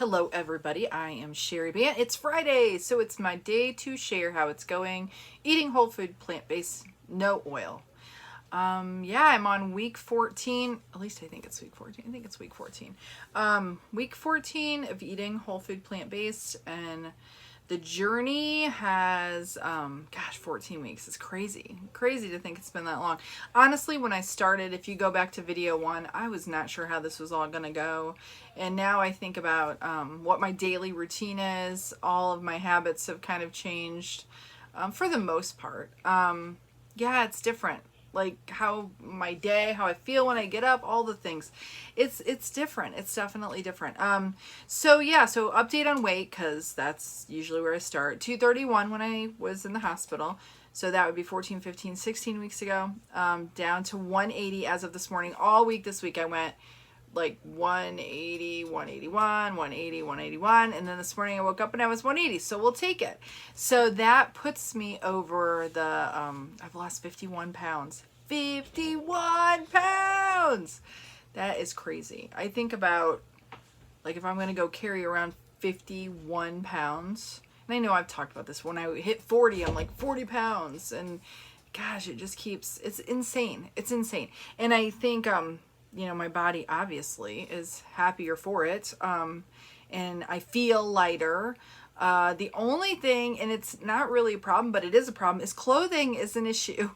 Hello everybody, I am Cheri. It's Friday, so it's my day to share how it's going. Eating whole food, plant-based, no oil. Yeah, I'm on week 14. At least I think it's week 14. I think it's week 14. Week 14 of eating whole food, plant-based, and the journey has, 14 weeks. It's crazy. Crazy to think it's been that long. Honestly, when I started, if you go back to video 1, I was not sure how this was all going to go. And now I think about what my daily routine is. All of my habits have kind of changed for the most part. Yeah, it's different. Like how my day, how I feel when I get up, all the things. It's different. It's definitely different. So update on weight, because that's usually where I start. 231 when I was in the hospital. So that would be 14, 15, 16 weeks ago. Down to 180 as of this morning. All week this week I went like 180, 181, 180, 181. And then this morning I woke up and I was 180. So we'll take it. So that puts me over the, I've lost 51 pounds. 51 pounds! That is crazy. I think about, like, if I'm going to go carry around 51 pounds, and I know I've talked about this, when I hit 40, I'm like 40 pounds. And gosh, it just keeps, it's insane. It's insane. And I think, my body obviously is happier for it. And I feel lighter. The only thing, and it's not really a problem, but it is a problem, is clothing is an issue.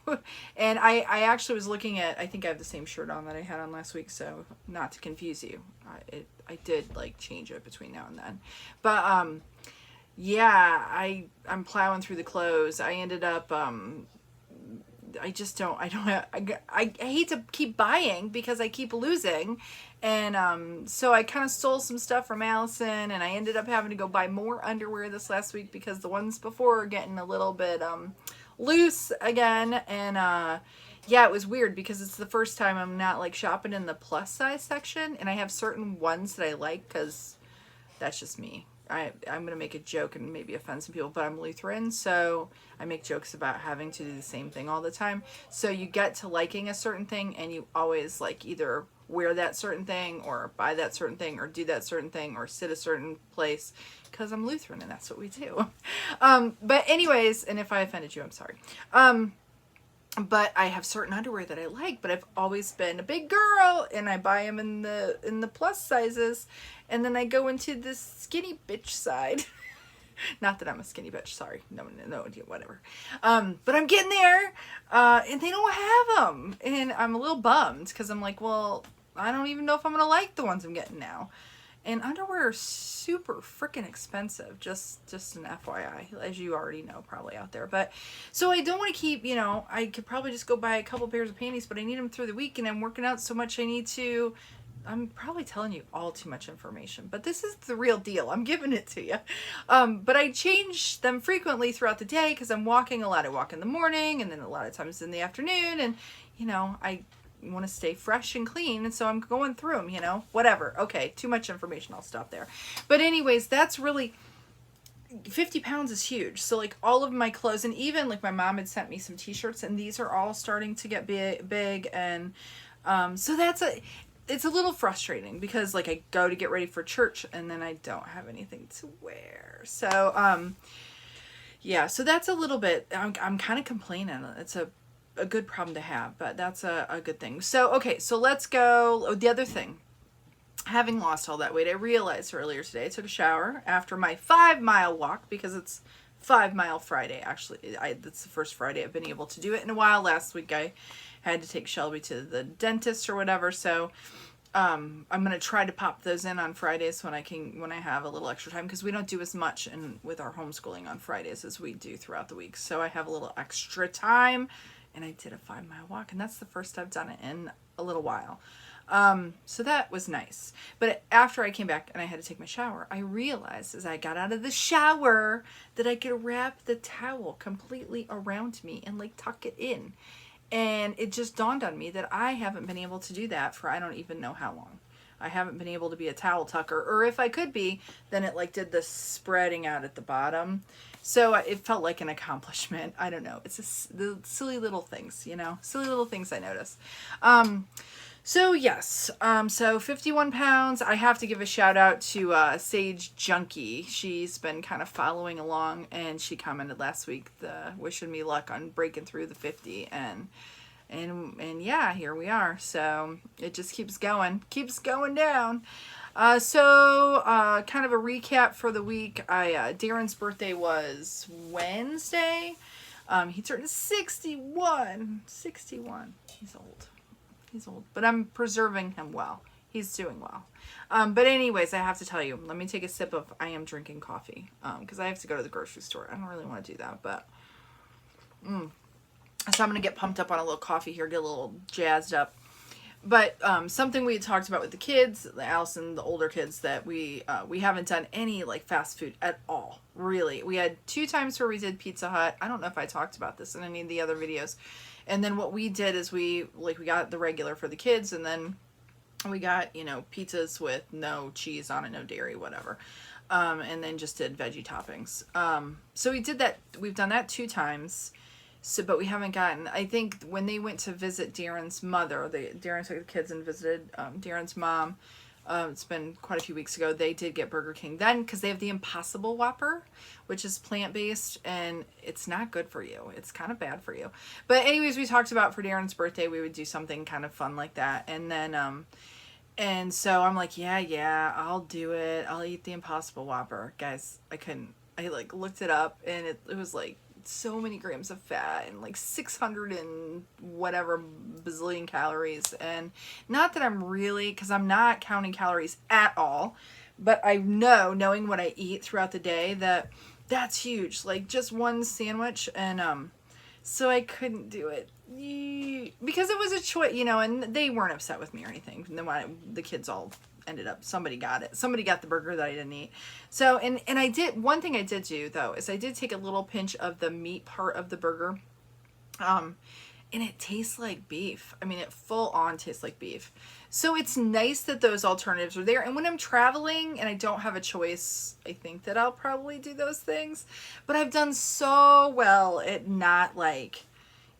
And I actually was looking at, I think I have the same shirt on that I had on last week, so not to confuse you. I did like change it between now and then. But yeah, I'm plowing through the clothes. I ended up I hate to keep buying because I keep losing. And so I kind of stole some stuff from Allison, and I ended up having to go buy more underwear this last week because the ones before are getting a little bit loose again. And yeah, it was weird because it's the first time I'm not like shopping in the plus size section, and I have certain ones that I like because that's just me. I'm going to make a joke and maybe offend some people, but I'm Lutheran, so I make jokes about having to do the same thing all the time. So you get to liking a certain thing, and you always like either wear that certain thing or buy that certain thing or do that certain thing or sit a certain place, because I'm Lutheran and that's what we do. But anyways, and if I offended you, I'm sorry. But I have certain underwear that I like, but I've always been a big girl, and I buy them in the plus sizes, and then I go into this skinny bitch side. Not that I'm a skinny bitch, sorry. No, whatever. But I'm getting there, and they don't have them, and I'm a little bummed because I'm like, well, I don't even know if I'm gonna like the ones I'm getting now. And underwear are super freaking expensive, just an FYI, as you already know probably out there. But so I don't want to keep, I could probably just go buy a couple pairs of panties, but I need them through the week, and I'm working out so much I'm probably telling you all too much information, but this is the real deal. I'm giving it to you. But I change them frequently throughout the day because I'm walking a lot. I walk in the morning and then a lot of times in the afternoon, and I want to stay fresh and clean, and so I'm going through them, whatever. Okay, too much information, I'll stop there. But anyways, that's really, 50 pounds is huge. So like all of my clothes, and even like my mom had sent me some t-shirts, and these are all starting to get big, and so it's a little frustrating because like I go to get ready for church and then I don't have anything to wear. So yeah, so that's a little bit, I'm kind of complaining. It's a good problem to have, but that's a good thing. So, okay, so let's go. The other thing, having lost all that weight, I realized earlier today, I took a shower after my 5-mile walk because it's 5-mile Friday. Actually, that's the first Friday I've been able to do it in a while. Last week I had to take Shelby to the dentist or whatever. So I'm going to try to pop those in on Fridays when I have a little extra time, because we don't do as much with our homeschooling on Fridays as we do throughout the week. So I have a little extra time, and I did a 5-mile walk, and that's the first I've done it in a little while. So that was nice. But after I came back and I had to take my shower, I realized as I got out of the shower that I could wrap the towel completely around me and like tuck it in. And it just dawned on me that I haven't been able to do that for I don't even know how long. I haven't been able to be a towel tucker, or if I could be, then it like did the spreading out at the bottom. So it felt like an accomplishment. I don't know. It's the silly little things, silly little things I notice. So yes, so 51 pounds. I have to give a shout out to Sage Junkie. She's been kind of following along, and she commented last week wishing me luck on breaking through the 50, and yeah, here we are. So it just keeps going down. Kind of a recap for the week. Darren's birthday was Wednesday. He turned 61. 61. He's old. He's old, but I'm preserving him well. He's doing well. But anyways, I have to tell you, let me take a sip of, I am drinking coffee, because I have to go to the grocery store. I don't really want to do that, but, so I'm going to get pumped up on a little coffee here, get a little jazzed up. But, something we had talked about with the kids, Allison, the older kids, that we haven't done any, like, fast food at all, really. We had 2 times where we did Pizza Hut. I don't know if I talked about this in any of the other videos. And then what we did is we got the regular for the kids, and then we got, pizzas with no cheese on it, no dairy, whatever. And then just did veggie toppings. So we did that. We've done that 2 times. So, but we haven't gotten, I think when they went to visit Darren's mother, Darren took the kids and visited Darren's mom. It's been quite a few weeks ago. They did get Burger King then, because they have the Impossible Whopper, which is plant-based, and it's not good for you. It's kind of bad for you. But anyways, we talked about for Darren's birthday, we would do something kind of fun like that. And then, and so I'm like, yeah, I'll do it. I'll eat the Impossible Whopper. Guys, I looked it up, and it was like so many grams of fat and like 600 and whatever bazillion calories. And not that I'm really, because I'm not counting calories at all, but I know, knowing what I eat throughout the day, that's huge. Like just one sandwich, and so I couldn't do it because it was a choice, and they weren't upset with me or anything. And then the kids all ended up, somebody got the burger that I didn't eat. So, and I did, one thing I did do though, is I did take a little pinch of the meat part of the burger. And it tastes like beef. I mean, it full on tastes like beef. So it's nice that those alternatives are there. And when I'm traveling and I don't have a choice, I think that I'll probably do those things. But I've done so well at not like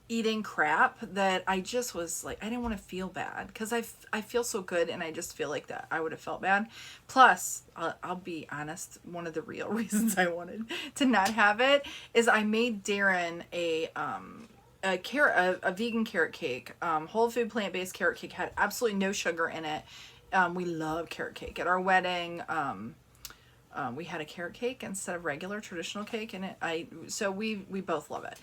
eating crap that I just was like, I didn't want to feel bad, because I feel so good, and I just feel like that I would have felt bad. Plus, I'll be honest, one of the real reasons I wanted to not have it is I made Darren a vegan carrot cake. Whole food plant-based carrot cake, had absolutely no sugar in it. We love carrot cake. At our wedding, we had a carrot cake instead of regular traditional cake, and so we both love it.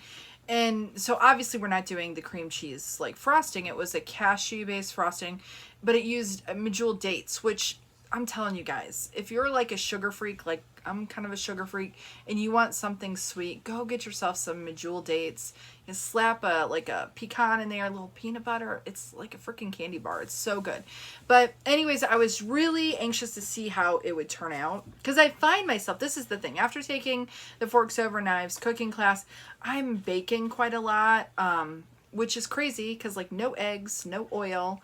And so obviously we're not doing the cream cheese like frosting. It was a cashew based frosting, but it used medjool dates, which I'm telling you guys, if you're like a sugar freak, like I'm kind of a sugar freak, and you want something sweet, go get yourself some medjool dates and slap a pecan in there, a little peanut butter. It's like a freaking candy bar. It's so good. But anyways, I was really anxious to see how it would turn out, because I find myself, this is the thing, after taking the Forks Over Knives cooking class, I'm baking quite a lot, which is crazy, because like no eggs, no oil.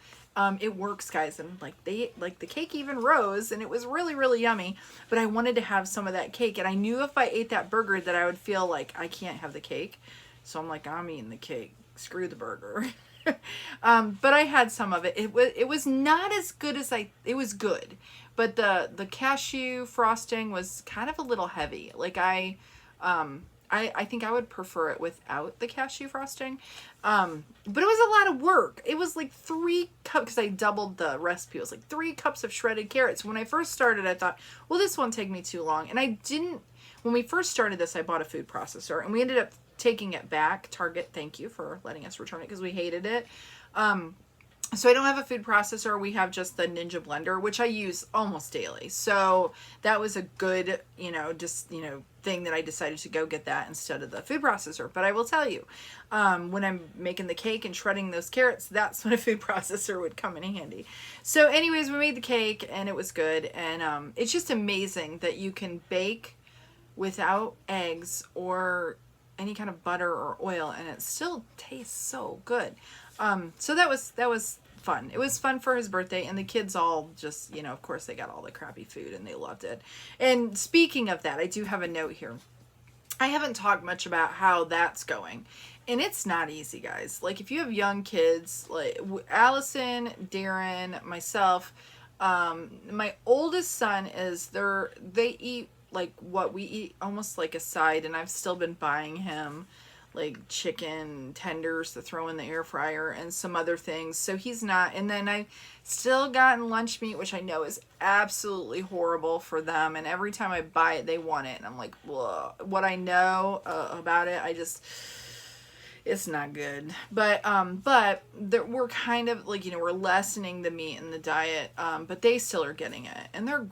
It works, guys, and the cake even rose, and it was really, really yummy. But I wanted to have some of that cake, and I knew if I ate that burger that I would feel like I can't have the cake. So I'm like, I'm eating the cake. Screw the burger. But I had some of it. It was not as good as it was good, but the cashew frosting was kind of a little heavy. Like I think I would prefer it without the cashew frosting. But it was a lot of work. It was like 3 cups, because I doubled the recipe. It was like 3 cups of shredded carrots. When I first started, I thought, well, this won't take me too long. And I didn't, when we first started this, I bought a food processor, and we ended up taking it back. Target, thank you for letting us return it, because we hated it. So I don't have a food processor. We have just the Ninja blender, which I use almost daily. So that was a good, thing that I decided to go get that instead of the food processor. But I will tell you, when I'm making the cake and shredding those carrots, that's when a food processor would come in handy. So anyways, we made the cake, and it was good. And it's just amazing that you can bake without eggs or any kind of butter or oil, and it still tastes so good. So that was fun. It was fun for his birthday, and the kids all just, of course they got all the crappy food and they loved it. And speaking of that, I do have a note here. I haven't talked much about how that's going. And it's not easy, guys. Like, if you have young kids, like Allison, Darren, myself, my oldest son is they eat like what we eat, almost like a side, and I've still been buying him like chicken tenders to throw in the air fryer and some other things. So he's not, and then I still gotten lunch meat, which I know is absolutely horrible for them. And every time I buy it, they want it. And I'm like, whoa, what I know about it, it's not good. But we're kind of like, we're lessening the meat in the diet, but they still are getting it, and they're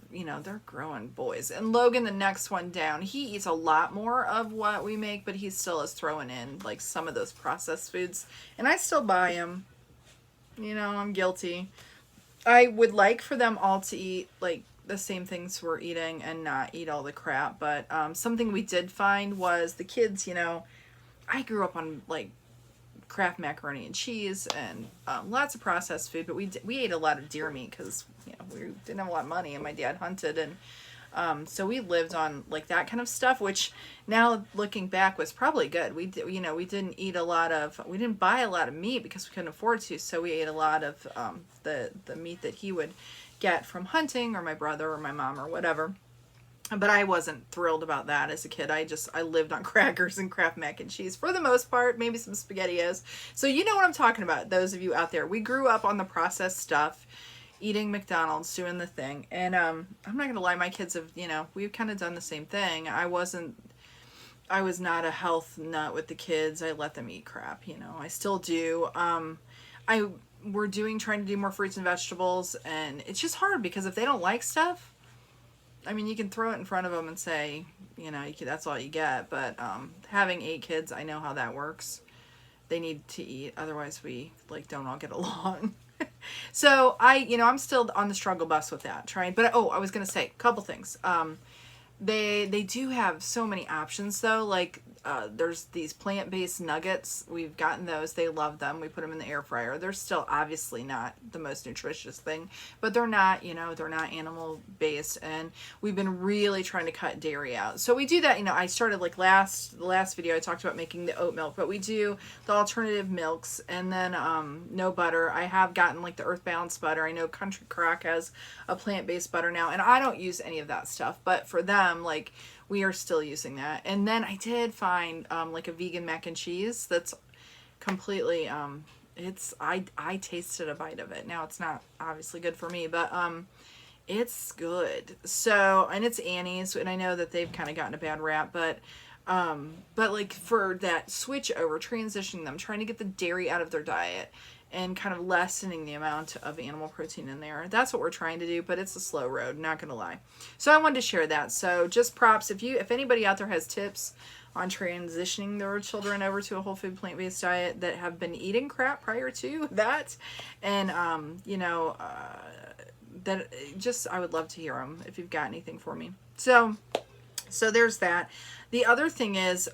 growing boys. And Logan, the next one down, he eats a lot more of what we make, but he still is throwing in like some of those processed foods, and I still buy them. I'm guilty. I would like for them all to eat like the same things we're eating and not eat all the crap, but something we did find was the kids, I grew up on like Kraft macaroni and cheese and lots of processed food, but we ate a lot of deer meat because we didn't have a lot of money, and my dad hunted, and so we lived on like that kind of stuff, which now looking back was probably good. We didn't buy a lot of meat because we couldn't afford to, so we ate a lot of the meat that he would get from hunting, or my brother or my mom or whatever. But I wasn't thrilled about that as a kid. I lived on crackers and Kraft mac and cheese for the most part, maybe some SpaghettiOs. So you know what I'm talking about, those of you out there. We grew up on the processed stuff, eating McDonald's, doing the thing. And I'm not going to lie, my kids have, we've kind of done the same thing. I was not a health nut with the kids. I let them eat crap, I still do. We're trying to do more fruits and vegetables, and it's just hard because if they don't like stuff, I mean, you can throw it in front of them and say, that's all you get. But having 8 kids, I know how that works. They need to eat, otherwise we don't all get along. So I'm still on the struggle bus with that. But I was gonna say a couple things. They do have so many options though. Like there's these plant-based nuggets. We've gotten those. They love them. We put them in the air fryer. They're still obviously not the most nutritious thing, but they're not, they're not animal-based. And we've been really trying to cut dairy out. So we do that. I started like the last video I talked about making the oat milk, but we do the alternative milks, and then no butter. I have gotten like the Earth Balance butter. I know Country Crock has a plant-based butter now, and I don't use any of that stuff, but for them, like, we are still using that. And then I did find like a vegan mac and cheese that's completely I tasted a bite of it. Now it's not obviously good for me, but it's good. So, and it's Annie's, and I know that they've kind of gotten a bad rap, but like for that switch over, transitioning them, trying to get the dairy out of their diet and kind of lessening the amount of animal protein in there. That's what we're trying to do, but it's a slow road, not gonna lie. So I wanted to share that. So just props, if anybody out there has tips on transitioning their children over to a whole food plant-based diet that have been eating crap prior to that, and that just, I would love to hear them if you've got anything for me. So there's that. The other thing is,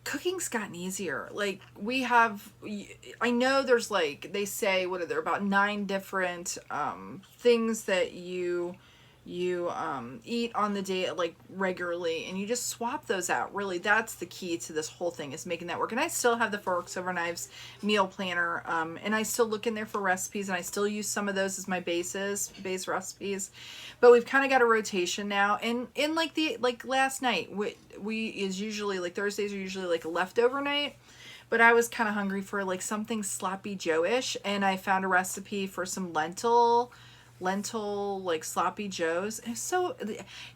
cooking's gotten easier. Like I know there's like, they say, what are there, about 9 different things that you eat on the day, like regularly, and you just swap those out. Really, that's the key to this whole thing, is making that work. And I still have the Forks Over Knives meal planner, and I still look in there for recipes, and I still use some of those as my base recipes. But we've kind of got a rotation now, and in like last night, we is usually like Thursdays are usually like a leftover night. But I was kind of hungry for like something sloppy Joe-ish, and I found a recipe for some lentil like sloppy joes. And so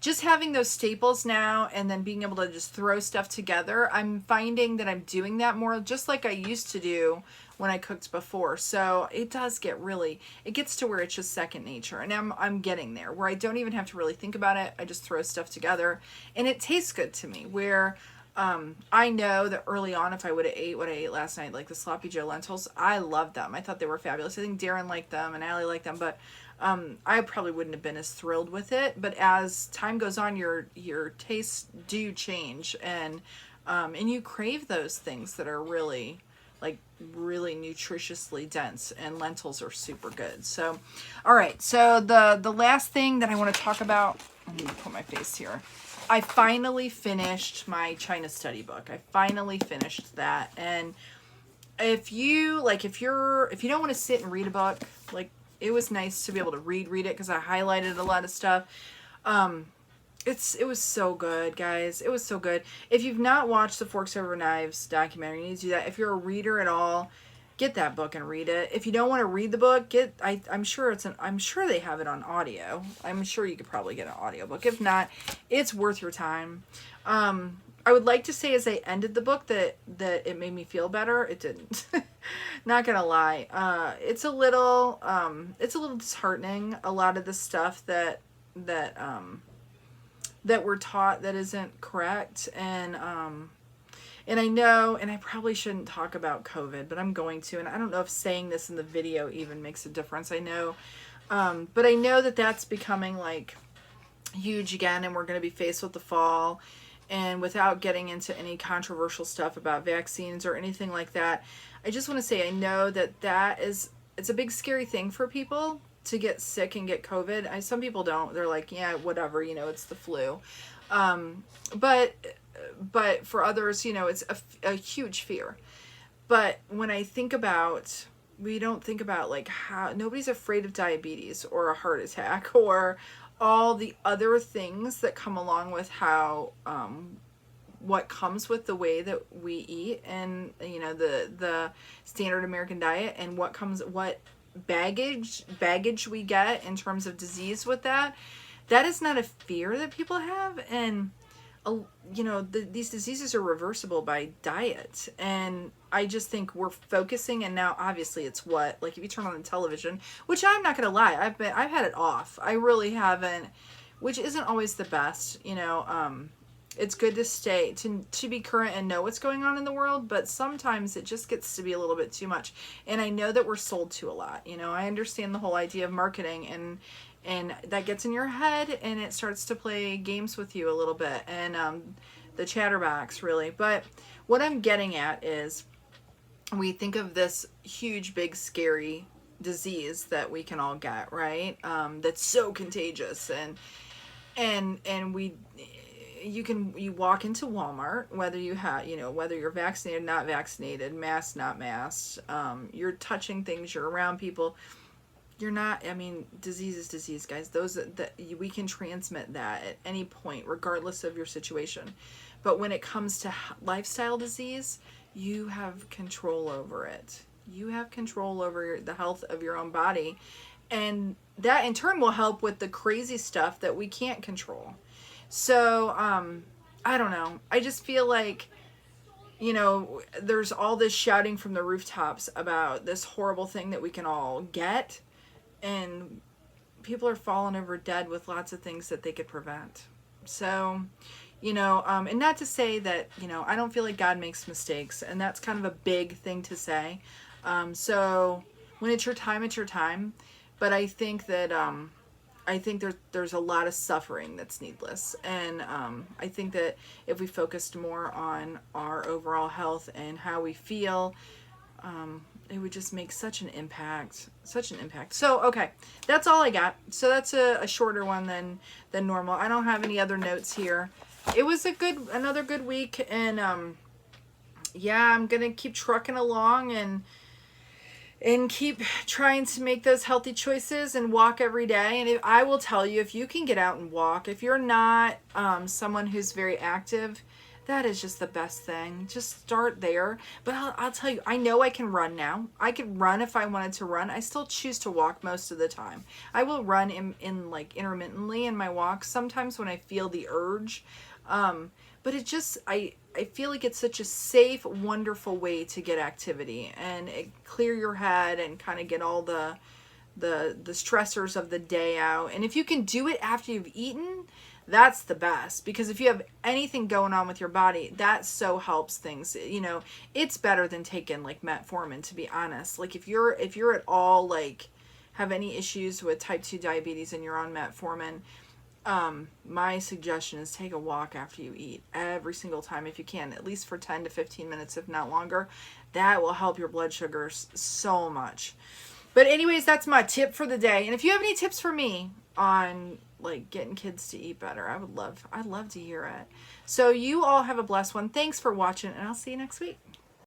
just having those staples now, and then being able to just throw stuff together, I'm finding that I'm doing that more just like I used to do when I cooked before. So it does get it gets to where it's just second nature, and I'm getting there where I don't even have to really think about it. I just throw stuff together and it tastes good to me, where I know that early on, if I would have ate what I ate last night, like the sloppy joe lentils, I loved them. I thought they were fabulous. I think Darren liked them and Allie liked them, but I probably wouldn't have been as thrilled with it. But as time goes on, your tastes do change, and you crave those things that are really nutritiously dense, and lentils are super good. So, all right. So the last thing that I want to talk about Let me put my face here. I finally finished my China study book. I finally finished that. And if you don't want to sit and read a book, like, it was nice to be able to read it because I highlighted a lot of stuff. It was so good, guys. It was so good. If you've not watched the Forks Over Knives documentary, you need to do that. If you're a reader at all, get that book and read it. If you don't want to read the book, I'm sure they have it on audio. I'm sure you could probably get an audiobook. If not, it's worth your time. I would like to say as I ended the book that it made me feel better. It didn't. Not gonna lie. It's a little disheartening, a lot of the stuff that we're taught that isn't correct. And I know, and I probably shouldn't talk about COVID, but I'm going to, and I don't know if saying this in the video even makes a difference. I know, but I know that that's becoming like huge again, and we're going to be faced with the fall. And without getting into any controversial stuff about vaccines or anything like that, I just want to say, I know it's a big scary thing for people to get sick and get COVID. Some people don't. They're like, yeah, whatever, it's the flu. But for others, it's a huge fear. But when I think about, we don't think about like how nobody's afraid of diabetes or a heart attack or all the other things that come along with how, what comes with the way that we eat and, the standard American diet, and what baggage we get in terms of disease with that. That is not a fear that people have. And these diseases are reversible by diet. And I just think we're focusing, and now obviously it's like if you turn on the television, which I'm not going to lie, I've had it off. I really haven't, which isn't always the best, it's good to be current and know what's going on in the world, but sometimes it just gets to be a little bit too much. And I know that we're sold to a lot, I understand the whole idea of marketing, and that gets in your head and it starts to play games with you a little bit, and the chatterbox really. But what I'm getting at is, we think of this huge, big, scary disease that we can all get, right? That's so contagious, and you walk into Walmart, whether whether you're vaccinated, not vaccinated, masked, not masked, you're touching things, you're around people. You're not, disease is disease, guys. We can transmit that at any point, regardless of your situation. But when it comes to lifestyle disease, you have control over it. You have control over the health of your own body. And that in turn will help with the crazy stuff that we can't control. So, I don't know. I just feel like, there's all this shouting from the rooftops about this horrible thing that we can all get. And people are falling over dead with lots of things that they could prevent. So, and not to say that, I don't feel like God makes mistakes. And that's kind of a big thing to say. So when it's your time, it's your time. But I think that, there's a lot of suffering that's needless. And I think that if we focused more on our overall health and how we feel, it would just make such an impact. So, okay, that's all I got. So that's a shorter one than normal. I don't have any other notes here. It was another good week, and yeah, I'm gonna keep trucking along and keep trying to make those healthy choices and walk every day. And I will tell you, if you can get out and walk, if you're not someone who's very active, that is just the best thing. Just start there. But I'll tell you, I know I can run now. I could run if I wanted to run. I still choose to walk most of the time. I will run in like intermittently in my walks sometimes when I feel the urge. But it just, I feel like it's such a safe, wonderful way to get activity and clear your head and kind of get all the stressors of the day out. And if you can do it after you've eaten, that's the best, because if you have anything going on with your body, that so helps things. It's better than taking like metformin, to be honest. Like if you're at all like have any issues with type 2 diabetes and you're on metformin, my suggestion is take a walk after you eat every single time if you can, at least for 10 to 15 minutes, if not longer. That will help your blood sugars so much. But anyways, that's my tip for the day. And if you have any tips for me, on like getting kids to eat better. I'd love to hear it. So you all have a blessed one. Thanks for watching, and I'll see you next week.